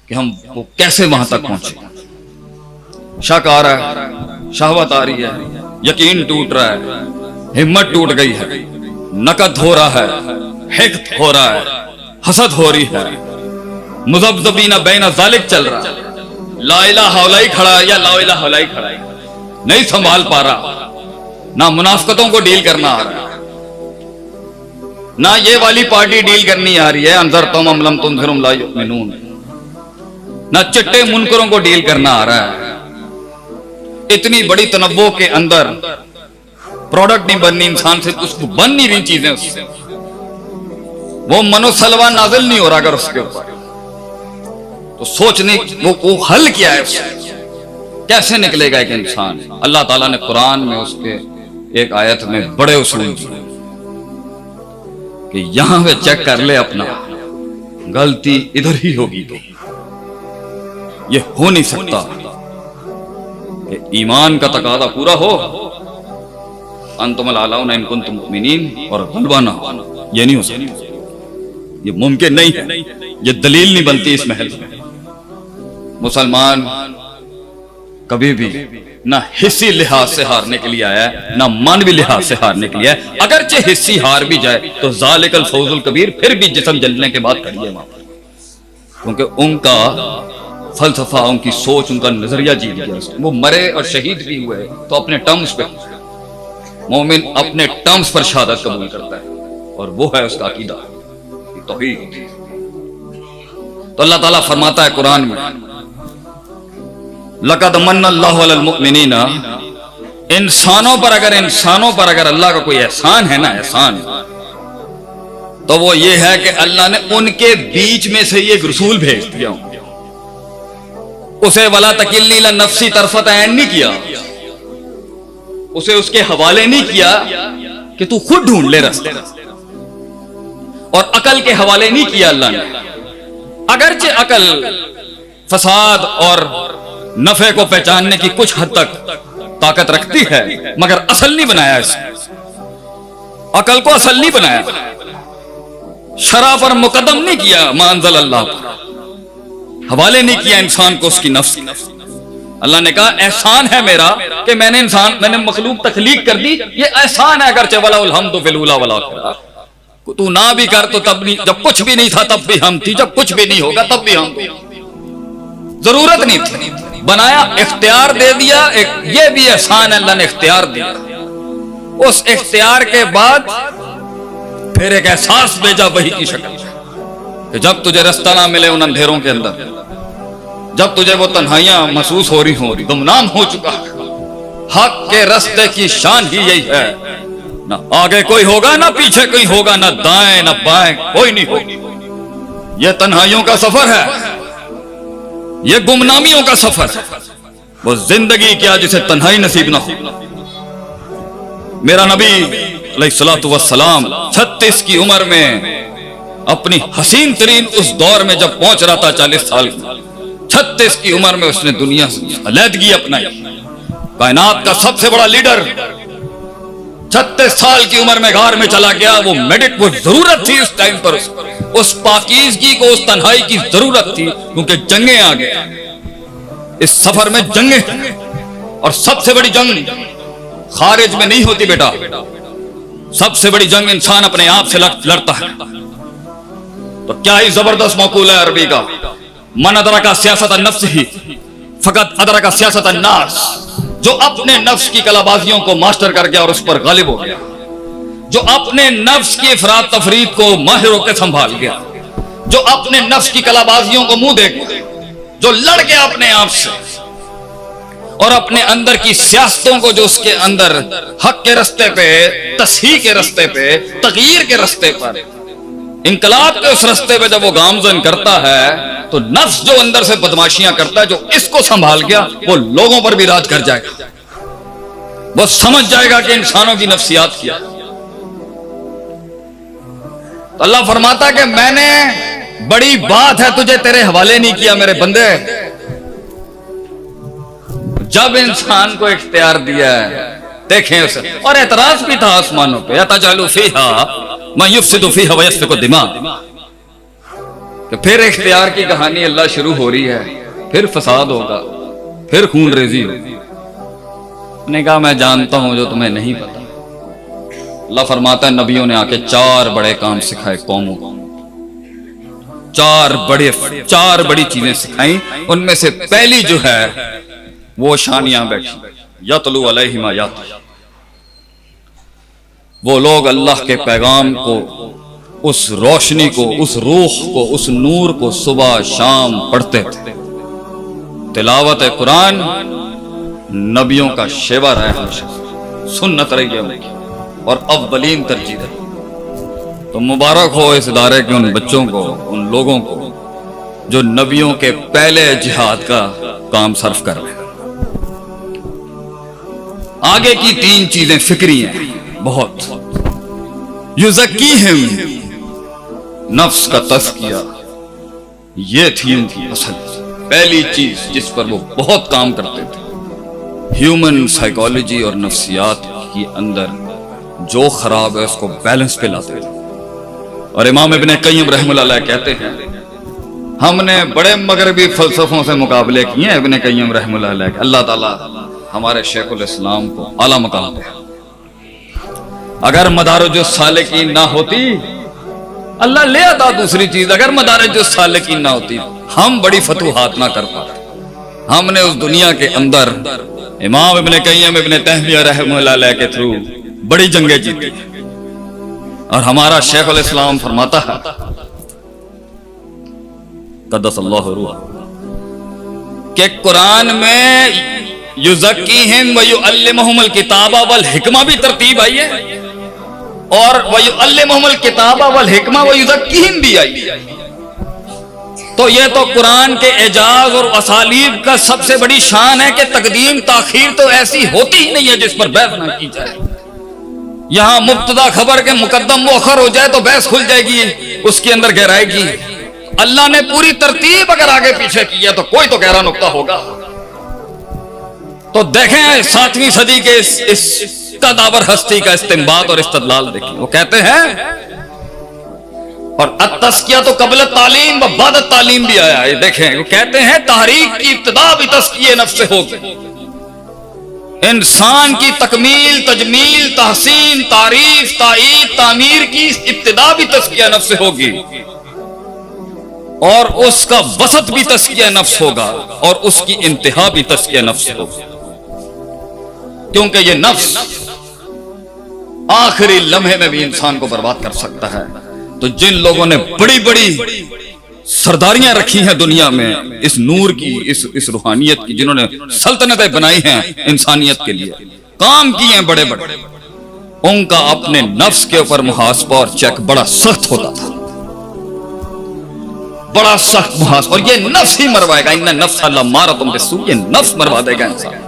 کہ ہم وہ کیسے وہاں تک پہنچے. شک آ رہا ہے, شہوت آ رہی ہے, یقین ٹوٹ رہا ہے, ہمت ٹوٹ گئی ہے, نکد ہو رہا ہے, حقد ہو رہا ہے, حسد ہو رہی ہے, مذبذبین بین ذالک چل رہا ہے, لا الہ الا ہی کھڑا ہے یا لا الہ الا ہی کھڑا ہے, نہیں سنبھال پا رہا, نہ منافقتوں کو ڈیل کرنا آ رہا ہے, نہ یہ والی پارٹی ڈیل کرنی آ رہی ہے انذرتم ام لم تنذرہم لا یؤمنون, نہ چٹے منکروں کو ڈیل کرنا آ رہا ہے. اتنی بڑی تنوع کے اندر پروڈکٹ نہیں بننی انسان سے, اس کو بن نہیں رہی چیزیں, اس سے وہ منو سلوا نازل نہیں ہو رہا. اگر اس کے اوپر تو سوچنے وہ حل کیا ہے, اس سے کیسے نکلے گا ایک انسان. اللہ تعالیٰ نے قرآن میں اس کے ایک آیت میں بڑے اصول دیے کہ یہاں پہ چیک کر لے اپنا, غلطی ادھر ہی ہوگی تو یہ ہو نہیں سکتا کہ ایمان کا تقاضا پورا ہو, انتم الاعلون ان کنتم مؤمنین, اور غلبہ نہ ہو. یہ نہیں ہو سکتا, یہ ممکن نہیں ہے, یہ دلیل نہیں بنتی اس محل میں. مسلمان کبھی بھی نہ حصی لحاظ سے ہارنے کے لیے آیا ہے, نہ مانوی لحاظ سے ہارنے کے لیے آیا ہے. اگرچہ حصی ہار بھی جائے تو ذالک الفوز الکبیر, پھر بھی جسم جلنے کے بعد کھڑی ہے وہاں پر, کیونکہ ان کا فلسفہ, ان کی سوچ, ان کا نظریہ جیت گیا. وہ مرے اور شہید بھی ہوئے تو اپنے ٹرمز پہ, مومن اپنے ٹرمز پر شہادت قبول کرتا ہے, اور وہ ہے اس کا عقیدہ توحید. تو اللہ تعالیٰ فرماتا ہے قرآن میں, لقد من اللہ علی المؤمنین, انسانوں پر اگر اللہ کا کوئی احسان ہے نا, احسان, تو وہ یہ ہے کہ اللہ نے ان کے بیچ میں سے ایک رسول بھیج دیا. اسے ولا تکلنی الی نفسی طرفۃ عین نہیں کیا, اسے اس کے حوالے نہیں کیا کہ تو خود ڈھونڈ لے راستے, اور عقل کے حوالے نہیں کیا اللہ نے. اگرچہ عقل فساد اور نفع کو پہچاننے کی کچھ حد تک طاقت رکھتی ہے, مگر اصل نہیں بنایا اسے, عقل کو اصل نہیں بنایا, شرع پر مقدم نہیں کیا, ما انزل اللہ پر حوالے نہیں کیا انسان کو اس کی نفس. اللہ نے کہا احسان ہے میرا کہ میں نے مخلوق تخلیق کر دی, یہ احسان ہے. اگرچہ ولا الحمد فی الاولی والآخرہ, تو نہ بھی کر تو تب نہیں, جب کچھ بھی نہیں تھا تب بھی ہم تھی, جب کچھ بھی نہیں ہوگا تب بھی ہم تھی, ضرورت نہیں تھی, بنایا, اختیار دے دیا. یہ بھی احسان ہے, اللہ نے اختیار دیا. اس اختیار کے بعد پھر ایک احساس بھیجا وحی کی شکل کہ جب تجھے رستہ نہ ملے ان اندھیروں کے اندر, جب تجھے وہ تنہائیاں محسوس ہو رہی ہوں, گمنام ہو چکا, حق کے رستے کی شان ہی یہی ہے, نہ آگے کوئی ہوگا, نہ پیچھے کوئی ہوگا, نہ دائیں نہ بائیں کوئی نہیں ہوگا. یہ تنہائیوں کا سفر ہے, یہ گمنامیوں کا سفر ہے. وہ زندگی کیا جسے تنہائی نصیب نہ ہو. میرا نبی علیہ الصلوۃ والسلام 36 کی عمر میں اپنی حسین ترین اس دور میں جب پہنچ رہا تھا, 40 سال کی, 36 کی عمر میں اس نے دنیا سے علیحدگی اپنائی. کائنات کا سب سے بڑا لیڈر 36 سال کی عمر میں غار میں چلا گیا. وہ ضرورت تھی اس ٹائم پر, اس پاکیزگی کو, اس تنہائی کی ضرورت تھی, کیونکہ جنگیں آ گئے. اس سفر میں جنگیں, اور سب سے بڑی جنگ خارج میں نہیں ہوتی بیٹا, سب سے بڑی جنگ انسان اپنے آپ سے لڑتا ہے. تو کیا ہی زبردست مقولہ ہے عربی کا, من ادرک سیاست النفس ہی فقط ادرک سیاست الناس. جو اپنے نفس کی کلابازیوں کو ماسٹر کر گیا اور اس پر غالب ہو گیا, جو اپنے نفس کی افراد تفرید کو ماہر ہو کے سنبھال گیا, جو اپنے نفس کی کلابازیوں کو منہ دیکھ گیا, جو لڑ گیا اپنے آپ سے, اور اپنے اندر کی سیاستوں کو, جو اس کے اندر حق کے رستے پہ, تصحیح کے رستے پہ, تغییر کے رستے پر, انقلاب کے اس رستے پہ جب وہ گامزن کرتا ہے, تو نفس جو اندر سے بدماشیاں کرتا ہے, جو اس کو سنبھال گیا, وہ لوگوں پر بھی راج کر جائے گا. وہ سمجھ جائے گا کہ انسانوں کی نفسیات کیا. تو اللہ فرماتا کہ میں نے بڑی بات ہے تجھے تیرے حوالے نہیں کیا میرے بندے. جب انسان کو اختیار دیا ہے, دیکھیں اسے, اور اعتراض بھی تھا آسمانوں پہ, یتجعل فیہا من یفسد فیہا ویسفک الدماء, کہ پھر اختیار کی کہانی اللہ شروع ہو رہی ہے، پھر فساد ہوگا، پھر خون ریزی ہوگی۔ نے کہا میں جانتا ہوں جو تمہیں نہیں پتا۔ اللہ فرماتا ہے نبیوں نے آ کے 4 بڑے کام سکھائے قوموں کو، 4 بڑی چیزیں سکھائیں۔ ان میں سے پہلی جو ہے وہ شانیاں بیٹھی، یتلو علیہم آیات، وہ لوگ اللہ کے پیغام کو، اس روشنی کو، اس روح کو، اس نور کو صبح شام پڑھتے تھے۔ تلاوت قرآن نبیوں کا شیوا رہا ہے، ہمیشہ سنت رہی ہے ان کی، اور اولین ترجیح ہے۔ تو مبارک ہو اس ادارے کے ان بچوں کو، ان لوگوں کو جو نبیوں کے پہلے جہاد کا کام صرف کر رہے ہیں۔ آگے کی 3 چیزیں فکری ہیں بہت۔ یزکیہم، نفس کا تزکیہ، یہ تھی ان کی اصل پہلی چیز جس پر وہ بہت کام کرتے تھے۔ ہیومن سائیکالوجی اور نفسیات کی اندر جو خراب ہے اس کو بیلنس پہ لاتے تھے۔ اور امام ابن قیم رحمہ اللہ علیہ کہتے ہیں ہم نے بڑے مغربی فلسفوں سے مقابلے کیے ہیں، ابن قیم رحمہ اللہ علیہ، اللہ تعالیٰ ہمارے شیخ الاسلام کو اعلیٰ مقام دے۔ اگر مدارج السالکین نہ ہوتی، اللہ لے آتا دوسری چیز، اگر مدارج السالکین نہ ہوتی ہم بڑی فتوحات نہ کر پاتے۔ ہم نے اس دنیا کے اندر امام ابن قیم ابن تیمیہ رحمہ اللہ علیہ کے تھرو بڑی جنگیں جیتی، اور ہمارا شیخ الاسلام فرماتا ہے قدس اللہ روح کہ قرآن میں یزکیہم ویعلمہم الکتاب والحکمہ بھی ترتیب آئی ہے، اور ویعلمہم الکتاب والحکمہ ویزکیہم بھی آئی ہے۔ تو یہ تو قرآن کے اعجاز اور اسالیب کا سب سے بڑی شان ہے کہ تقدیم تاخیر تو ایسی ہوتی ہی نہیں ہے جس پر بحث نہ کی جائے۔ یہاں مبتدا خبر کے مقدم مؤخر ہو جائے تو بحث کھل جائے گی، اس کے اندر گہرائی کی۔ اللہ نے پوری ترتیب اگر آگے پیچھے کی ہے تو کوئی تو گہرا نقطہ ہوگا۔ تو دیکھیں 7ویں صدی کے اس تدابر ہستی کا استنباط اور استدلال دیکھیں۔ وہ کہتے ہیں، اور التزکیہ تو قبل تعلیم و بعد تعلیم بھی آیا ہے، دیکھیں وہ کہتے ہیں تحریک کی ابتدا بھی تزکیہ نفس سے ہوگی۔ انسان کی تکمیل، تجمیل، تحسین، تعریف، تائید، تعمیر کی ابتدا بھی تزکیہ نفس سے ہوگی، اور اس کا وسط بھی تزکیہ نفس ہوگا، اور اس کی انتہا بھی تزکیہ نفس ہوگی، کیونکہ یہ نفس آخری لمحے میں بھی انسان کو برباد کر سکتا ہے۔ تو جن لوگوں نے بڑی بڑی سرداریاں رکھی ہیں دنیا میں اس نور کی، اس روحانیت کی، جنہوں نے سلطنتیں بنائی ہیں انسانیت کے لیے، کام کیے ہیں بڑے بڑے، ان کا اپنے نفس کے اوپر محاسبہ اور چیک بڑا سخت ہوتا تھا، بڑا سخت محاسبہ، اور یہ نفس ہی مروائے گا، ان نفس لامارۃ بالسوء، یہ نفس مروا دے گا انسان۔